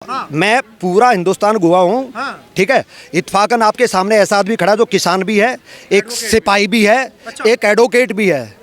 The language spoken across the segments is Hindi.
हाँ। मैं पूरा हिंदुस्तान घुमा हूँ। हाँ। ठीक है, इत्फाकन आपके सामने ऐसा आदमी खड़ा है जो किसान भी है, एक सिपाही भी है, अच्छा। एक एडवोकेट भी है।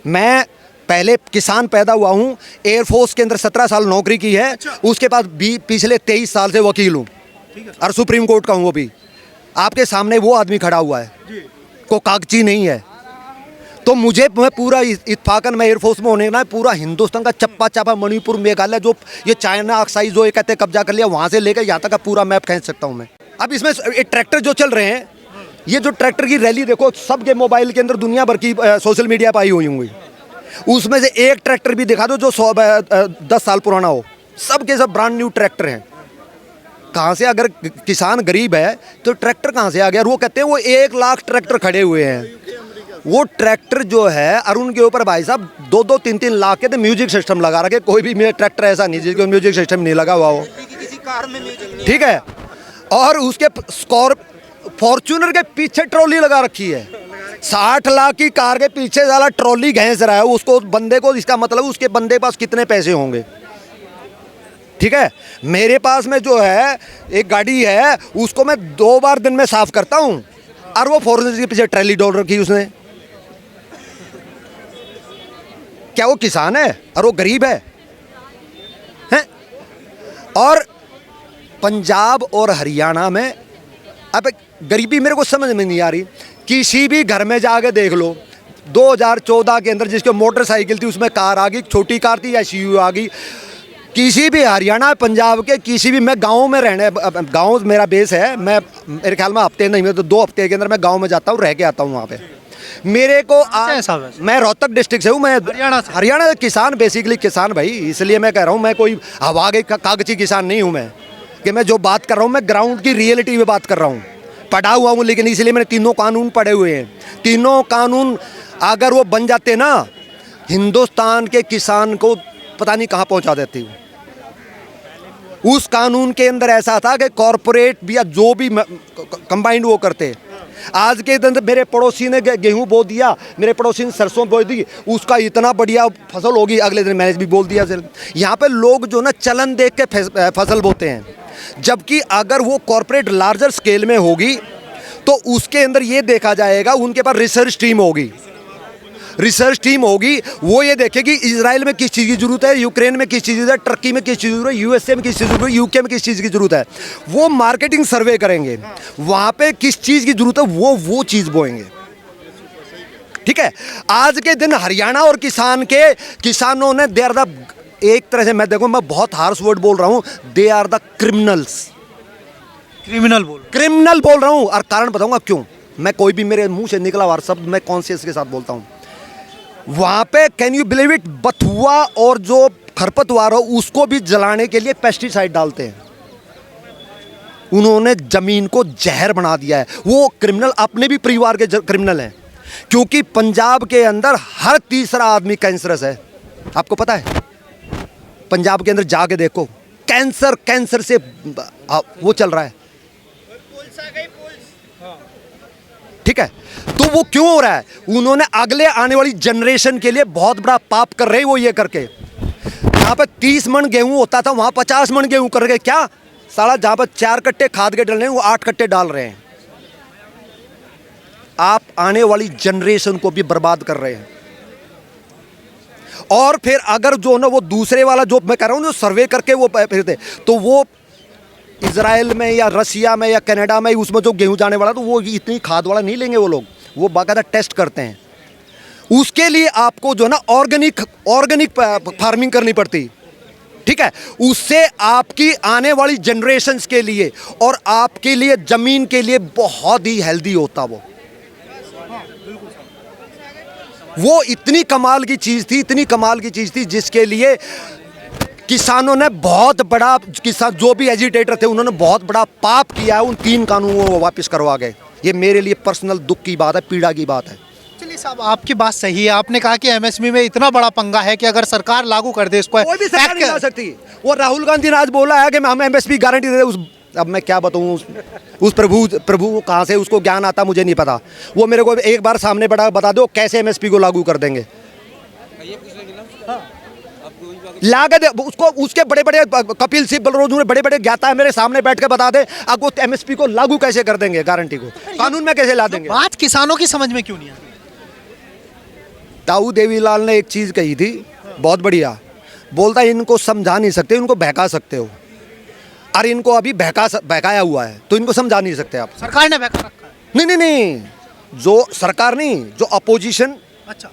मैं पहले किसान पैदा हुआ हूँ, एयरफोर्स के अंदर 17 साल नौकरी की है। अच्छा। उसके बाद भी पिछले 23 साल से वकील हूँ ठीक है और सुप्रीम कोर्ट का हूँ। वो भी आपके सामने वो आदमी खड़ा हुआ है, जी। को कागजी नहीं है। तो मैं पूरा इत्फाकन मैं एयरफोर्स में होने ना पूरा हिंदुस्तान का चप्पा चापा मणिपुर मेघालय जो ये चाइना ऑक्साइड जो ये कहते कब्जा कर लिया वहाँ से लेकर यहाँ तक का पूरा मैप खींच सकता हूँ मैं। अब इसमें ट्रैक्टर जो चल रहे हैं, ये जो ट्रैक्टर की रैली देखो, सबके मोबाइल के अंदर दुनिया भर की सोशल मीडिया पर आई हुई होंगी। उसमें से एक ट्रैक्टर भी दिखा दो जो 10 साल पुराना हो, सब के सब ब्रांड न्यू ट्रैक्टर हैं। कहाँ से, अगर किसान गरीब है तो ट्रैक्टर कहाँ से आ गया? और वो कहते हैं वो 1 लाख ट्रैक्टर खड़े हुए हैं। वो ट्रैक्टर जो है अरुण के ऊपर भाई साहब 2-2, 3-3 लाख के तो म्यूजिक सिस्टम लगा रखे। कोई भी मेरा ट्रैक्टर ऐसा नहीं जिसको म्यूजिक सिस्टम नहीं लगा हुआ हो, किसी कार में म्यूजिक ठीक है। और उसके फॉर्च्यूनर के पीछे ट्रॉली लगा रखी है। 60 लाख की कार के पीछे साला ट्रॉली घैंस रहा है उसको बंदे को। इसका मतलब उसके बंदे के पास कितने पैसे होंगे? ठीक है, मेरे पास में जो है एक गाड़ी है, उसको मैं 2 बार दिन में साफ करता हूँ और वो फॉर्च्यूनर के पीछे ट्रॉली डाल रखी उसने। क्या वो किसान है और वो गरीब है? हैं? और पंजाब और हरियाणा में अब गरीबी मेरे को समझ में नहीं आ रही। किसी भी घर में जाके देख लो, 2014 के अंदर जिसकी मोटरसाइकिल थी उसमें कार आ गई, छोटी कार थी या SUV आ गई। किसी भी हरियाणा पंजाब के किसी भी, मैं गांव में गांव मेरा बेस है। मैं मेरे ख्याल में हफ्ते नहीं, मैं तो 2 हफ्ते के अंदर मैं गांव में जाता हूँ, रह के आता हूँ वहाँ पे। मेरे को मैं रोहतक डिस्ट्रिक्ट से हूँ, मैं हरियाणा से किसान, बेसिकली किसान भाई। इसलिए मैं कह रहा हूँ, मैं कोई हवा के कागजी किसान नहीं हूँ मैं, कि मैं जो बात कर रहा हूँ मैं ग्राउंड की रियलिटी में बात कर रहा हूँ। पढ़ा हुआ हूँ, लेकिन इसलिए मैंने तीनों कानून पढ़े हुए हैं। तीनों कानून अगर वो बन जाते ना, हिंदुस्तान के किसान को पता नहीं कहाँ पहुँचा देती। उस कानून के अंदर ऐसा था कि कॉरपोरेट भी या जो भी कंबाइंड वो करते। आज के दिन मेरे पड़ोसी ने गेहूं बो दिया, मेरे पड़ोसी ने सरसों बो दी, उसका इतना बढ़िया फसल होगी, अगले दिन मैंने भी बोल दिया। यहाँ पे लोग जो ना चलन देख के फसल बोते हैं, जबकि अगर वो कॉरपोरेट लार्जर स्केल में होगी तो उसके अंदर ये देखा जाएगा, उनके पास रिसर्च टीम होगी। वो ये देखेगी इजराइल में किस चीज़ की जरूरत है, यूक्रेन में किस चीज़ की जरूरत है, टर्की में किस चीज़ की जरूरत है, USA में किस चीज़ की जरूरत है, UK में किस चीज़ की जरूरत है। वो मार्केटिंग सर्वे करेंगे, वहाँ पे किस चीज़ की जरूरत है वो चीज़ बोएंगे। ठीक है, आज के दिन हरियाणा और किसानों ने दे आर द, एक तरह से मैं देखो, मैं बहुत हार्श वर्ड बोल रहा हूँ, दे आर द क्रिमिनल बोल रहा हूँ। और कारण बताऊंगा क्यों। मैं कोई भी मेरे मुंह से निकला हुआ शब्द मैं कॉन्शियस के साथ बोलता हूँ। वहाँ पे कैन यू बिलीव इट, बथुआ और जो खरपतवार हो उसको भी जलाने के लिए पेस्टिसाइड डालते हैं। उन्होंने जमीन को जहर बना दिया है। वो क्रिमिनल अपने भी परिवार के क्रिमिनल हैं, क्योंकि पंजाब के अंदर हर तीसरा आदमी कैंसरस है। आपको पता है? पंजाब के अंदर जाके देखो, कैंसर से वो चल रहा है। ठीक है, तो वो क्यों हो रहा है? उन्होंने अगले आने वाली जनरेशन के लिए बहुत बड़ा पाप कर रहे हैं वो ये करके। यहाँ पर 30 मन गेहूं होता था, वहां 50 मन गेहूं कर रहे। क्या साला, जहां पर 4 कट्टे खाद के डालने वो 8 कट्टे डाल रहे हैं। आप आने वाली जनरेशन को भी बर्बाद कर रहे हैं। और फिर अगर जो ना वो दूसरे वाला जो मैं कह रहा हूं, जो सर्वे करके वो फिरते, तो वो इजराइल में या रसिया में या कनाडा में उसमें जो गेहूं जाने वाला, तो वो इतनी खाद वाला नहीं लेंगे वो लोग। वो बाकायदा टेस्ट करते हैं। उसके लिए आपको जो ना ऑर्गेनिक फार्मिंग करनी पड़ती। ठीक है, उससे आपकी आने वाली जनरेशन्स के लिए और आपके लिए जमीन के लिए बहुत ही हेल्दी होता। वो इतनी कमाल की चीज थी जिसके लिए किसानों ने बहुत बड़ा, किसान जो भी एजिटेटर थे उन्होंने बहुत बड़ा पाप किया है। उन 3 कानूनों को वापस करवा गए। ये मेरे लिए पर्सनल दुख की बात है, पीड़ा की बात है। चलिए साहब, आपकी बात सही है। आपने कहा कि MSP में इतना बड़ा पंगा है कि अगर सरकार लागू कर दे इसको, कोई भी सरकार नहीं ला सकती। वो राहुल गांधी ने आज बोला है कि हम MSP गारंटी दे दे। अब मैं क्या बताऊँ, उस प्रभु कहाँ से उसको ज्ञान आता मुझे नहीं पता। वो मेरे को एक बार सामने बता दो कैसे MSP को लागू कर देंगे। लागत उसको उसके बड़े बड़े कपिल सिब्बल रोज बड़े बड़े ज्ञाता है मेरे सामने बैठ के बता दे अब वो एमएसपी को लागू कैसे कर देंगे, गारंटी को कानून में कैसे ला देंगे। बात किसानों की समझ में क्यों नहीं आती? ताऊ देवीलाल ने एक चीज कही थी बहुत बढ़िया, बोलता इनको समझा नहीं सकते, इनको बहका सकते हो। अरे इनको अभी बहकाया हुआ है तो इनको समझा नहीं सकते आप। सरकार ने बहका रखा है। नहीं नहीं नहीं, जो सरकार नहीं, जो अपोजिशन, अच्छा,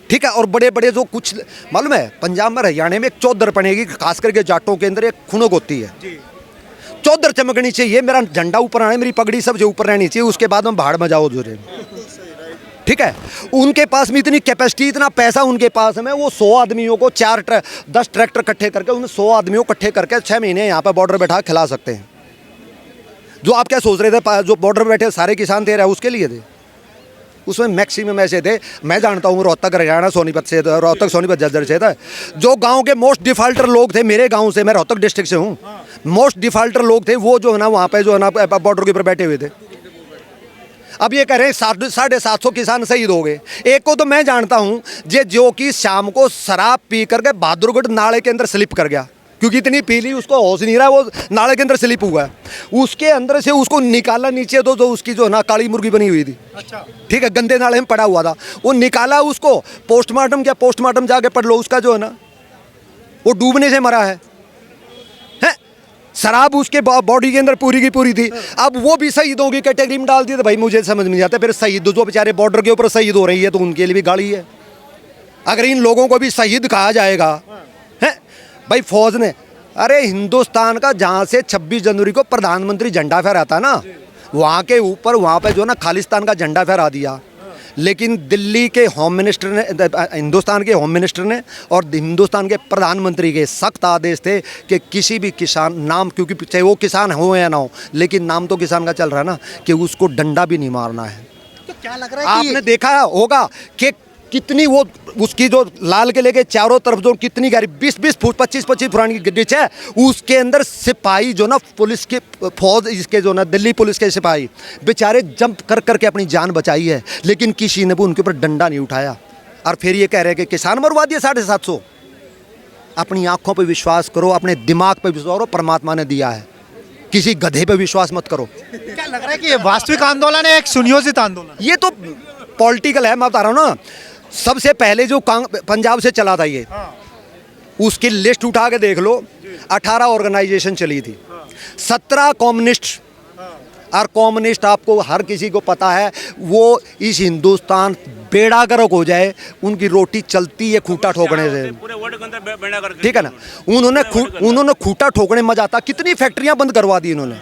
ठीक है। और बड़े बड़े जो कुछ मालूम है पंजाब में हरियाणा में एक चौधर पड़ेगी, खास करके जाटों के अंदर एक खुनक होती है, चौधर चमकनी चाहिए, मेरा झंडा ऊपर आना, मेरी पगड़ी सबसे ऊपर रहनी चाहिए, उसके बाद हम भाड़ में जाओ जोरे, ठीक है। उनके पास में इतनी कैपेसिटी, इतना पैसा उनके पास में, वो 100 आदमियों को 10 ट्रैक्टर इकट्ठे करके उन 100 आदमियों को इकट्ठे करके 6 महीने यहाँ पे बॉर्डर बैठा खिला सकते हैं। जो आप क्या सोच रहे थे जो बॉर्डर बैठे सारे किसान थे उसके लिए थे, उसमें मैक्सिमम ऐसे थे, मैं जानता हूँ रोहतक हरियाणा सोनीपत से, रोहतक सोनीपत झज्जर से था, जो गांव के मोस्ट डिफाल्टर लोग थे, मेरे गांव से, मैं रोहतक डिस्ट्रिक्ट से हूँ, मोस्ट डिफाल्टर लोग थे वो जो है ना वहाँ पे जो है ना बॉर्डर के ऊपर बैठे हुए थे। अब ये कह रहे हैं 750 किसान शहीद हो गए। एक को तो मैं जानता हूँ जो कि शाम को शराब पी करके बहादुरगढ़ नाले के अंदर स्लिप कर गया, क्योंकि इतनी पी ली उसको होश नहीं रहा, वो नाले के अंदर स्लिप हुआ है, उसके अंदर से उसको निकाला नीचे, तो जो उसकी जो ना काली मुर्गी बनी हुई थी, अच्छा ठीक है, गंदे नाले में पड़ा हुआ था, वो निकाला, उसको पोस्टमार्टम क्या, पोस्टमार्टम जाके पढ़ लो, उसका जो है ना वो डूबने से मरा है। शराब उसके बॉडी के अंदर पूरी की पूरी थी। अब वो भी शहीदों की कैटेगरी में डाल दिया, तो भाई मुझे समझ में नहीं आता, फिर शहीद जो बेचारे बॉर्डर के ऊपर शहीद हो रही है तो उनके लिए भी गाली है। अगर इन लोगों को भी शहीद कहा जाएगा, है भाई फौज ने, अरे हिंदुस्तान का जहाँ से 26 जनवरी को प्रधानमंत्री झंडा फहराता ना, वहाँ के ऊपर वहाँ पे जो ना खालिस्तान का झंडा फहरा दिया। लेकिन दिल्ली के होम मिनिस्टर ने, हिंदुस्तान के होम मिनिस्टर ने और हिंदुस्तान के प्रधानमंत्री के सख्त आदेश थे कि किसी भी किसान नाम, क्योंकि चाहे वो किसान हो या ना हो, लेकिन नाम तो किसान का चल रहा है ना, कि उसको डंडा भी नहीं मारना है। तो क्या लग रहा है आपने देखा होगा कि कितनी वो उसकी जो लाल किले के चारों तरफ जो कितनी गहरी 20-20 फुट 25-25 पुरानी डिच है, उसके अंदर सिपाही जो ना पुलिस के फौज इसके जो ना दिल्ली पुलिस के सिपाही बेचारे जंप कर करके अपनी जान बचाई है, लेकिन किसी ने भी उनके ऊपर डंडा नहीं उठाया। और फिर ये कह रहे हैं कि किसान मरवा दिए 750। अपनी आंखों पर विश्वास करो, अपने दिमाग पर विश्वास करो, परमात्मा ने दिया है, किसी गधे पर विश्वास मत करो। क्या लग रहा है कि ये वास्तविक आंदोलन है एक सुनियोजित आंदोलन? ये तो पॉलिटिकल है, मैं बता रहा हूँ ना। सबसे पहले जो पंजाब से चला था ये, उसकी लिस्ट उठा के देख लो, 18 ऑर्गेनाइजेशन चली थी, 17 कम्युनिस्ट। और कम्युनिस्ट आपको हर किसी को पता है, वो इस हिंदुस्तान बेड़ा गर्क हो जाए, उनकी रोटी चलती है खूंटा ठोकने से, ठीक है ना। उन्होंने खूंटा ठोकने में जाता, कितनी फैक्ट्रियां बंद करवा दी इन्होंने,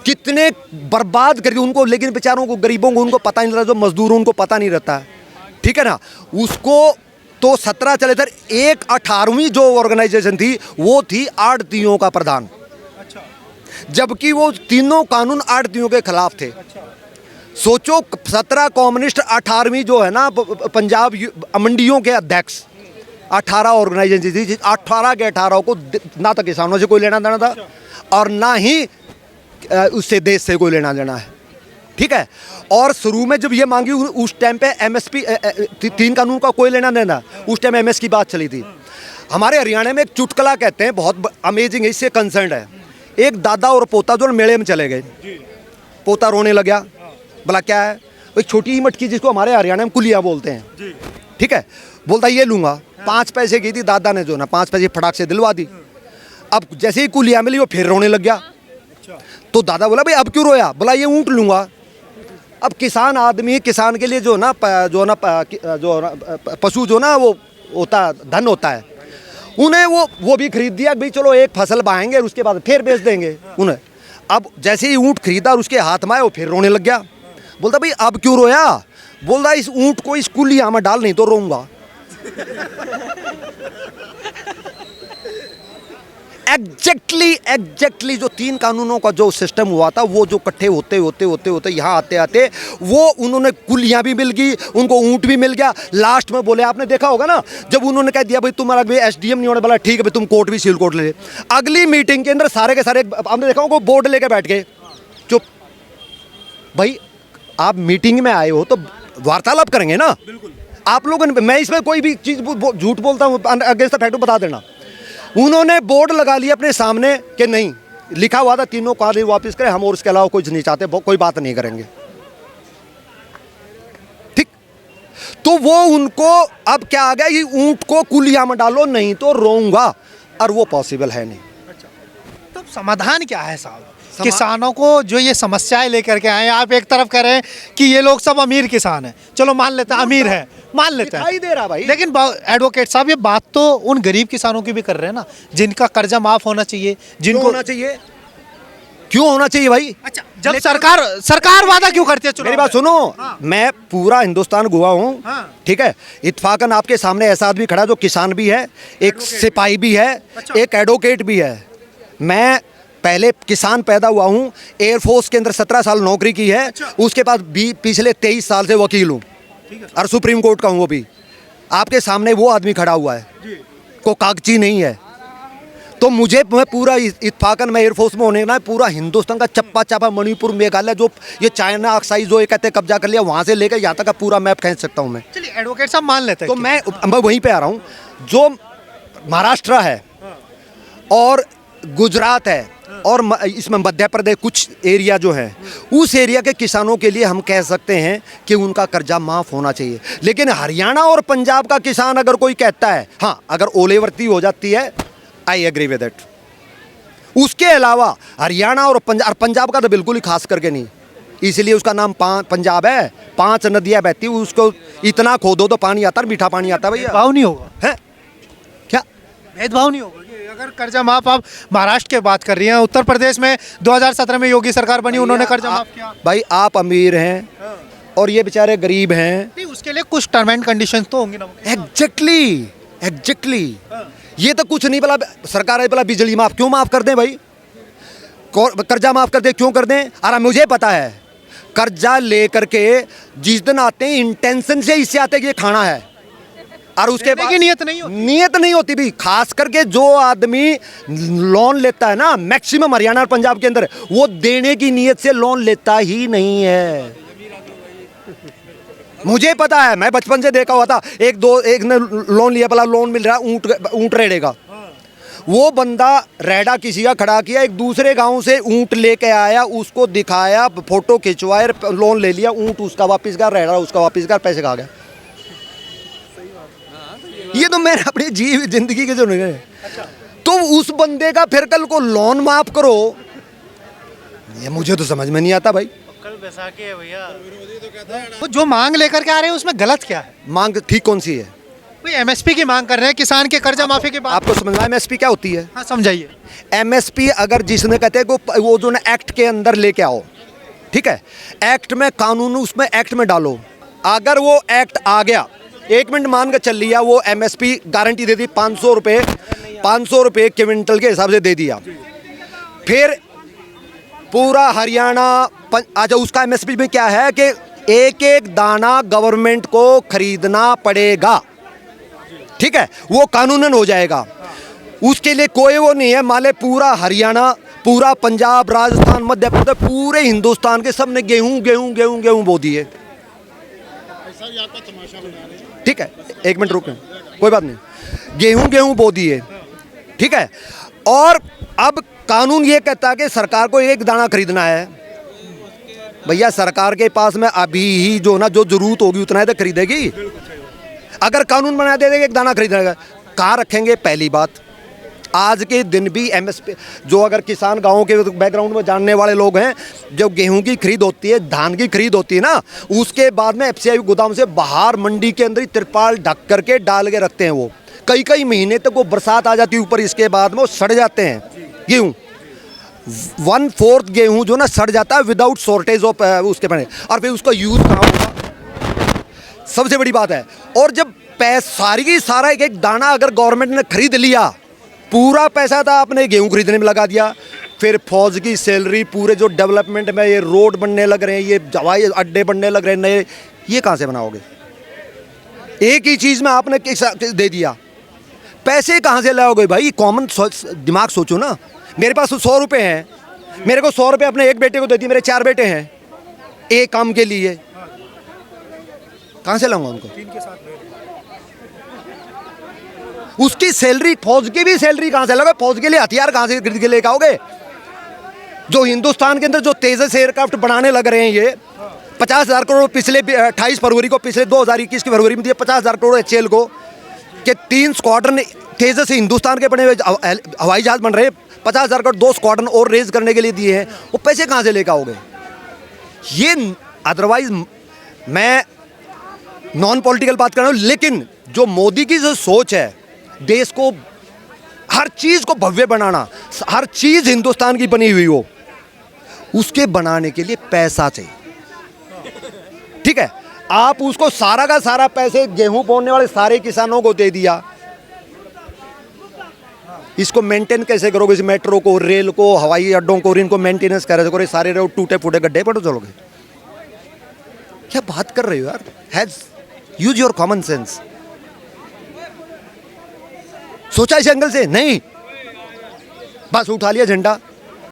कितने बर्बाद करके उनको, लेकिन बेचारों को, गरीबों को, उनको पता नहीं रहता, जो मजदूर उनको पता नहीं रहता है, ठीक है ना। उसको तो 17 चले थे, एक 18वीं जो ऑर्गेनाइजेशन थी वो थी आड़तियों का प्रधान, जबकि वो तीनों कानून आड़तियों के खिलाफ थे। सोचो 17 कम्युनिस्ट, 18वीं जो है ना पंजाब मंडियों के अध्यक्ष, 18 ऑर्गेनाइजेशन थी, 18 के 18 को ना तो किसानों से कोई लेना देना था और ना ही उससे देश से कोई लेना देना है, ठीक है। और शुरू में जब ये मांगी उस टाइम पे एमएसपी 3 कानून का कोई लेना देना, उस टाइम एमएस की बात चली थी। हमारे हरियाणा में एक चुटकुला कहते हैं, बहुत अमेजिंग है, इससे कंसर्न है। एक दादा और पोता जो मेले में चले गए, पोता रोने लग गया, बोला क्या है, एक छोटी ही मटकी जिसको हमारे हरियाणा में कुलिया बोलते हैं, ठीक है, बोलता ये लूँगा, 5 पैसे की थी, दादा ने जो ना 5 पैसे फटाक से दिलवा दी। अब जैसे ही कुलिया मिली वो फिर रोने लग गया, तो दादा बोला भाई अब क्यों रोया, बोला ये ऊँट लूँगा। अब किसान आदमी, किसान के लिए जो ना पशु जो ना वो होता धन होता है, उन्हें वो भी खरीद दिया भाई, चलो एक फसल बाएंगे और उसके बाद फिर बेच देंगे उन्हें। अब जैसे ही ऊँट खरीदा और उसके हाथ में आया वो फिर रोने लग गया, बोलता भाई अब क्यों रोया, बोलता इस ऊँट को इस कुलिया में डाल, नहीं तो रोऊंगा। एग्जैक्टली जो 3 कानूनों का जो सिस्टम हुआ था, वो जो इकट्ठे होते यहाँ आते आते वो उन्होंने कुलियाँ भी मिल गई, उनको ऊँट भी मिल गया। लास्ट में बोले, आपने देखा होगा ना, जब उन्होंने कह दिया भाई तुम्हारा भाई एसडीएम नहीं होने वाला, ठीक है भाई तुम कोर्ट भी सील कोर्ट ले। अगली मीटिंग के अंदर सारे के सारे आपने देखा होगा बोर्ड लेके बैठ गए, चुप भाई आप मीटिंग में आए हो तो वार्तालाप करेंगे ना, आप लोगों ने, मैं इसमें कोई भी चीज़ झूठ बोलता हूँ अगेंस्ट द फैक्ट बता देना। उन्होंने बोर्ड लगा लिया अपने सामने कि नहीं, लिखा हुआ था तीनों कानून वापस करें हम, और इसके अलावा कुछ नहीं चाहते, कोई बात नहीं करेंगे। ठीक, तो वो उनको अब क्या आ गया, ये ऊंट को कुलिया में डालो नहीं तो रोऊंगा, और वो पॉसिबल है नहीं। तो समाधान क्या है साहब? किसानों को जो ये समस्याएं लेकर के आए, आप एक तरफ कह रहे हैं कि ये लोग सब अमीर किसान हैं, चलो मान लेते हैं अमीर है, मान लेते हैं, दिखाई दे रहा भाई। लेकिन एडवोकेट साहब ये बात तो उन गरीब किसानों की भी कर रहे हैं ना, जिनका कर्जा माफ होना चाहिए, जिनको होना चाहिए, क्यों होना चाहिए भाई? अच्छा, जब सरकार वादा क्यों करती है चुनाव मेरी बात में? सुनो, हाँ। मैं पूरा हिंदुस्तान घुमा हूँ, हाँ। ठीक है, इत्फाकन आपके सामने ऐसा आदमी खड़ा जो किसान भी है, एक सिपाही भी है, अच्छा। एक एडवोकेट भी है। मैं पहले किसान पैदा हुआ हूँ, एयरफोर्स के अंदर 17 साल नौकरी की है, अच्छा। उसके बाद भी पिछले 23 साल से वकील हूँ, और सुप्रीम कोर्ट का हूँ। वो भी आपके सामने वो आदमी खड़ा हुआ है, को कागजी नहीं है। तो मैं पूरा इत्फाकन मैं एयरफोर्स में होने ना, पूरा हिंदुस्तान का चप्पा चापा, मणिपुर, मेघालय, जो ये चाइना ऑक्साइड जो ये कहते कब्जा कर लिया, वहाँ से लेकर यहाँ तक का पूरा मैप खींच सकता हूँ मैं। चलिए एडवोकेट साहब मान लेते हैं तो मैं वहीं पे आ रहा हूँ, जो महाराष्ट्र है और गुजरात है और इसमें मध्य प्रदेश कुछ एरिया जो है, उस एरिया के किसानों के लिए हम कह सकते हैं कि उनका कर्जा माफ़ होना चाहिए। लेकिन हरियाणा और पंजाब का किसान अगर कोई कहता है, हाँ अगर ओलेवर्ती हो जाती है, आई एग्री विद इट। उसके अलावा हरियाणा और पंजाब का तो बिल्कुल ही खास करके नहीं, इसलिए उसका नाम पंजाब है। 5 नदियाँ बहती, उसको इतना खोदो तो पानी आता है, मीठा पानी आता है भैया। भेदभाव नहीं होगा, है क्या? भेदभाव नहीं होगा कि अगर कर्जा माफ, आप महाराष्ट्र की बात कर रही हैं, उत्तर प्रदेश में 2017 में योगी सरकार बनी, उन्होंने कर्जा माफ किया। भाई आप अमीर हैं और ये बेचारे गरीब हैं, नहीं, उसके लिए कुछ टर्म एंड कंडीशंस तो होंगे ना। एग्जैक्टली ये तो कुछ नहीं। भला सरकार है, भला बिजली माफ क्यों माफ कर दें भाई? कर्जा माफ कर दे, क्यों कर दें? अरे मुझे पता है, कर्जा लेकर के जिस दिन आते हैं इंटेंशन से इससे आते हैं कि ये खाना है, और उसके बाद नियत नहीं होती भी। खास करके जो आदमी लोन लेता है ना, मैक्सिमम हरियाणा और पंजाब के अंदर, वो देने की नीयत से लोन लेता ही नहीं है। मुझे पता है, मैं बचपन से देखा हुआ था। एक ने लोन लिया, भला लोन मिल रहा है ऊंट रेड़ेगा। वो बंदा रेडा किसी का खड़ा किया, एक दूसरे गांव से ऊंट लेके आया, उसको दिखाया, फोटो खिंचवाए, लोन ले लिया, ऊंट उसका वापस गया, रेडा उसका वापस गया, पैसे खा गया। ये तो मैंने अपनी जिंदगी के जो नहीं गए। तो उस बंदे का फिर कल को लोन माफ करो, ये मुझे तो समझ में नहीं आता भाई। कल बैसाखी है भैया, वो जो मांग लेकर के आ रहे हैं उसमें गलत क्या है? मांग ठीक कौन सी है? भाई एमएसपी की मांग कर रहे हैं, किसान के कर्जा माफी की बात। आपको समझ में एमएसपी क्या होती है? हाँ समझाइए। एमएसपी अगर जिसने कहते हैं वो जो ना एक्ट के अंदर लेके आओ, ठीक है, एक्ट में कानून उसमें एक्ट में डालो। अगर वो एक्ट आ गया, 1 मिनट मान के चल लिया, वो एमएसपी गारंटी दे दी 500 रुपये क्विंटल के हिसाब से दे दिया। फिर पूरा हरियाणा अच्छा, उसका एमएसपी में क्या है कि एक एक दाना गवर्नमेंट को खरीदना पड़ेगा, ठीक है, वो कानूनन हो जाएगा। उसके लिए कोई वो नहीं है। मान ले पूरा हरियाणा, पूरा पंजाब, राजस्थान, मध्य प्रदेश, पूरे हिंदुस्तान के सब ने गेहूं बो दिए, ठीक है, 1 मिनट रुकें, कोई बात नहीं, गेहूं बो दिए, ठीक है। और अब कानून ये कहता है कि सरकार को एक दाना खरीदना है। भैया सरकार के पास में अभी ही जो जरूरत होगी उतना ही तो खरीदेगी। अगर कानून बना दे एक दाना खरीदेगा, कहाँ रखेंगे? पहली बात, आज के दिन भी एमएसपी जो, अगर किसान गाँव के बैकग्राउंड में जानने वाले लोग हैं, जब गेहूं की खरीद होती है, धान की खरीद होती है ना, उसके बाद में एफसीआई गोदाम से बाहर मंडी के अंदर ही तिरपाल ढक करके डाल के रखते हैं। वो कई महीने तक वो बरसात आ जाती है ऊपर, इसके बाद में वो सड़ जाते हैं गेहूँ। 1/4 गेहूँ जो ना सड़ जाता है विदाउट शॉर्टेज ऑफ उसके बने, और फिर उसका यूज़ कहाँ होगा? सबसे बड़ी बात है। और जब सारी की सारा एक दाना अगर गवर्नमेंट ने खरीद लिया, पूरा पैसा था आपने गेहूं खरीदने में लगा दिया, फिर फौज की सैलरी, पूरे जो डेवलपमेंट में ये रोड बनने लग रहे हैं, ये हवाई अड्डे बनने लग रहे हैं नए, ये कहाँ से बनाओगे? एक ही चीज़ में आपने दे दिया, पैसे कहाँ से लाओगे भाई? कॉमन दिमाग सोचो ना। मेरे पास 100 रुपये हैं, मेरे को 100 रुपये अपने एक बेटे को दे दिए, मेरे 4 बेटे हैं, एक काम के लिए कहाँ से लाऊंगा उनको? चीन के साथ उसकी सैलरी, फौज की भी सैलरी कहाँ से लगे? फौज के लिए हथियार कहाँ से खरीद के लेके आओगे? जो हिंदुस्तान के अंदर जो तेजस एयरक्राफ्ट बनाने लग रहे हैं, ये 50,000 करोड़ पिछले 28 फरवरी को, पिछले 2021 की फरवरी में दिए 50,000 करोड़ HAL को, कि 3 स्क्वाड्रन तेजस हिंदुस्तान के बने हुए हवाई जहाज बन रहे हैं, 50,000 करोड़ 2 स्क्वाड्रन और रेज करने के लिए दिए हैं। वो पैसे कहाँ से लेकर आओगे? ये अदरवाइज मैं नॉन पॉलिटिकल बात कर रहा हूँ, लेकिन जो मोदी की जो सोच है, देश को हर चीज को भव्य बनाना, हर चीज हिंदुस्तान की बनी हुई हो, उसके बनाने के लिए पैसा चाहिए। ठीक है, आप उसको सारा का सारा पैसे गेहूं बोने वाले सारे किसानों को दे दिया, इसको मेंटेन कैसे करोगे? इस मेट्रो को, रेल को, हवाई अड्डों को, इनको मेंटेनेंस कैसे करोगे? सारे रोड टूटे फूटे गड्ढे पर चलोगे? क्या बात कर रहे हो यार? Has use your common sense. सोचा इस एंगल से नहीं, बस उठा लिया झंडा,